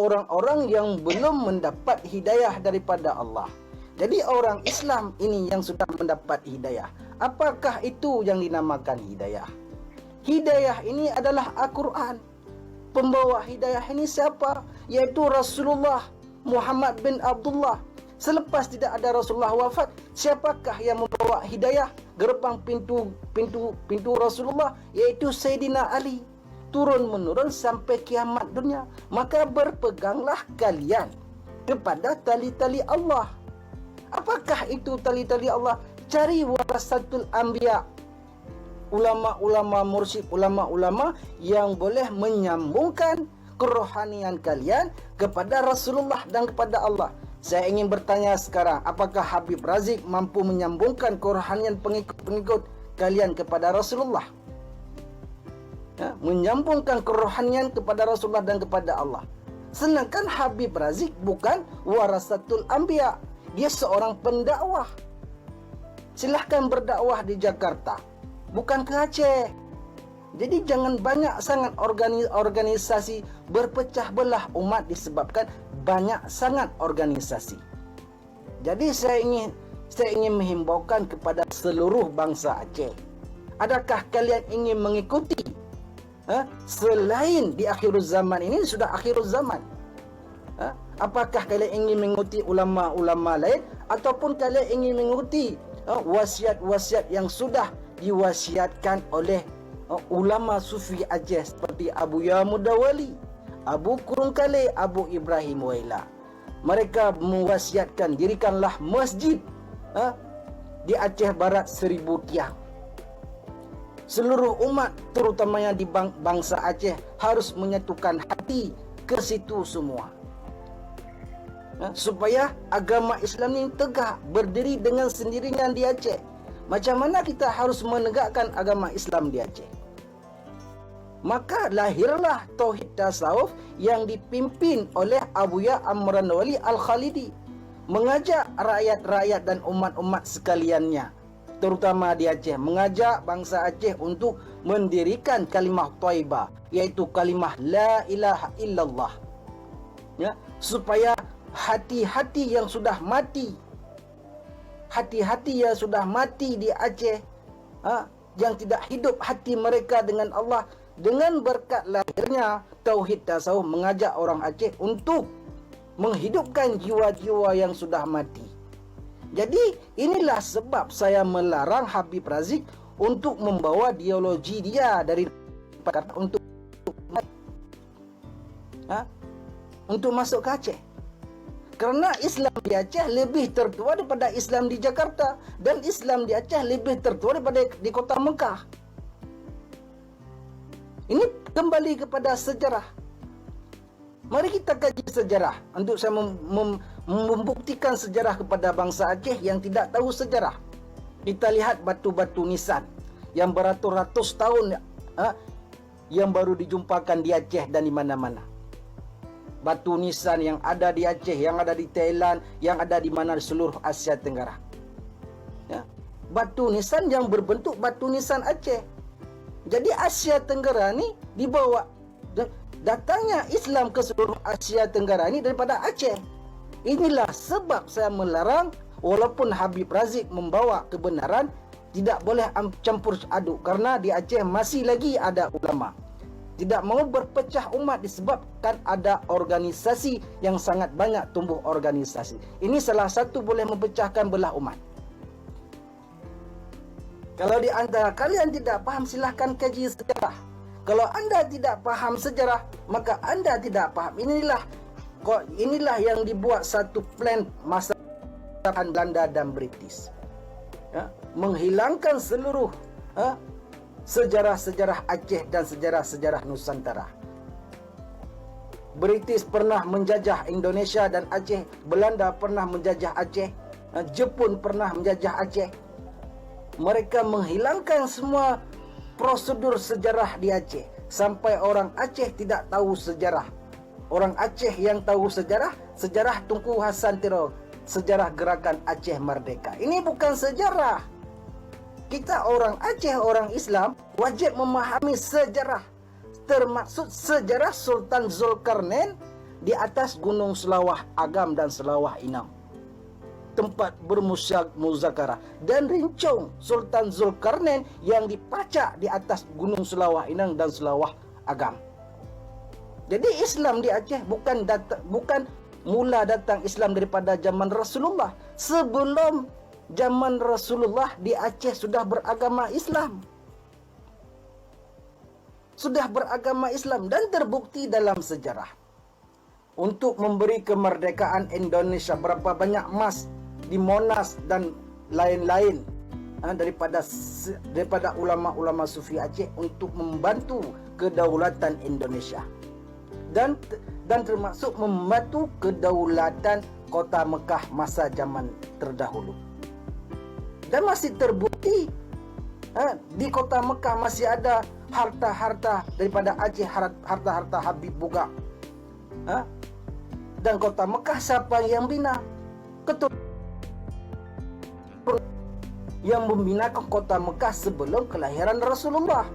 orang-orang yang belum mendapat hidayah daripada Allah. Jadi orang Islam ini yang sudah mendapat hidayah. Apakah itu yang dinamakan hidayah? Hidayah ini adalah Al-Quran. Pembawa hidayah ini siapa? Yaitu Rasulullah Muhammad bin Abdullah. Selepas tidak ada Rasulullah wafat, siapakah yang membawa hidayah? Gerbang pintu Rasulullah, yaitu Sayyidina Ali. Turun menurun sampai kiamat dunia. Maka berpeganglah kalian kepada tali-tali Allah. Apakah itu tali-tali Allah? Cari warasatul anbiya, ulama-ulama mursyid, ulama-ulama yang boleh menyambungkan kerohanian kalian kepada Rasulullah dan kepada Allah. Saya ingin bertanya sekarang, apakah Habib Razik mampu menyambungkan kerohanian pengikut-pengikut kalian kepada Rasulullah? Menyambungkan kerohanian kepada Rasulullah dan kepada Allah. Sedangkan Habib Razik bukan warasatul anbiya. Dia seorang pendakwah. Silahkan berdakwah di Jakarta, bukan ke Aceh. Jadi jangan banyak sangat organisasi berpecah belah umat disebabkan banyak sangat organisasi. Jadi saya ingin menghimbaukan kepada seluruh bangsa Aceh. Adakah kalian ingin mengikuti selain di akhir zaman ini sudah akhir zaman? Apakah kalian ingin mengikuti ulama-ulama lain ataupun kalian ingin mengikuti wasiat-wasiat yang sudah diwasiatkan oleh ulama sufi Aceh seperti Abu Ya Mudawali, Abu Kurung Kale, Abu Ibrahim Waila. Mereka mewasiatkan dirikanlah masjid di Aceh Barat 1000 tiang. Seluruh umat terutamanya di bangsa Aceh harus menyatukan hati ke situ semua. Supaya agama Islam ini tegak berdiri dengan sendirinya di Aceh. Macam mana kita harus menegakkan agama Islam di Aceh? Maka lahirlah Tauhid Tasawuf yang dipimpin oleh Abu Ya Amran Wali Al-Khalidi, mengajak rakyat-rakyat dan umat-umat sekaliannya, terutama di Aceh, mengajak bangsa Aceh untuk mendirikan kalimah Thaibah, yaitu kalimah La ilaha illallah, supaya hati-hati yang sudah mati, hati-hati yang sudah mati di Aceh, yang tidak hidup hati mereka dengan Allah, dengan berkat lahirnya Tauhid Tasawuf mengajak orang Aceh untuk menghidupkan jiwa-jiwa yang sudah mati. Jadi inilah sebab saya melarang Habib Razik untuk membawa ideologi dia dari untuk masuk ke Aceh. Kerana Islam di Aceh lebih tertua daripada Islam di Jakarta, dan Islam di Aceh lebih tertua daripada di kota Mekah. Ini kembali kepada sejarah. Mari kita kaji sejarah untuk saya membuktikan sejarah kepada bangsa Aceh yang tidak tahu sejarah. Kita lihat batu-batu nisan yang beratus-ratus tahun yang baru dijumpakan di Aceh dan di mana-mana. Batu nisan yang ada di Aceh, yang ada di Thailand, yang ada di mana di seluruh Asia Tenggara. Batu nisan yang berbentuk batu nisan Aceh. Jadi Asia Tenggara ni dibawa, datangnya Islam ke seluruh Asia Tenggara ini daripada Aceh. Inilah sebab saya melarang, walaupun Habib Razik membawa kebenaran, tidak boleh campur aduk, karena di Aceh masih lagi ada ulama. Tidak mau berpecah umat disebabkan ada organisasi yang sangat banyak tumbuh organisasi. Ini salah satu boleh memecahkan belah umat. Kalau di antara kalian tidak paham, silahkan kaji sejarah. Kalau anda tidak paham sejarah, maka anda tidak paham. Inilah yang dibuat satu plan masa Belanda dan British, menghilangkan seluruh sejarah-sejarah Aceh dan sejarah-sejarah Nusantara. British pernah menjajah Indonesia dan Aceh, Belanda pernah menjajah Aceh, Jepun pernah menjajah Aceh. Mereka menghilangkan semua prosedur sejarah di Aceh, sampai orang Aceh tidak tahu sejarah. Orang Aceh yang tahu sejarah, sejarah Tunku Hasan Tiro, sejarah gerakan Aceh Merdeka. Ini bukan sejarah. Kita orang Aceh, orang Islam, wajib memahami sejarah, termaksud sejarah Sultan Zulkarnain di atas gunung Selawah Agam dan Selawah Inam, tempat bermuzakarah, dan rincung Sultan Zulkarnain yang dipacak di atas gunung Selawah Inam dan Selawah Agam. Jadi Islam di Aceh bukan mula datang Islam daripada zaman Rasulullah. Sebelum zaman Rasulullah di Aceh sudah beragama Islam. Sudah beragama Islam dan terbukti dalam sejarah. Untuk memberi kemerdekaan Indonesia, berapa banyak emas di Monas dan lain-lain daripada ulama-ulama sufi Aceh untuk membantu kedaulatan Indonesia. Dan termasuk membantu kedaulatan kota Mekah masa zaman terdahulu. Dan masih terbukti di kota Mekah masih ada harta-harta daripada Aceh, harta-harta Habib Buga. Dan kota Mekah siapa yang bina? Yang membinakan kota Mekah sebelum kelahiran Rasulullah.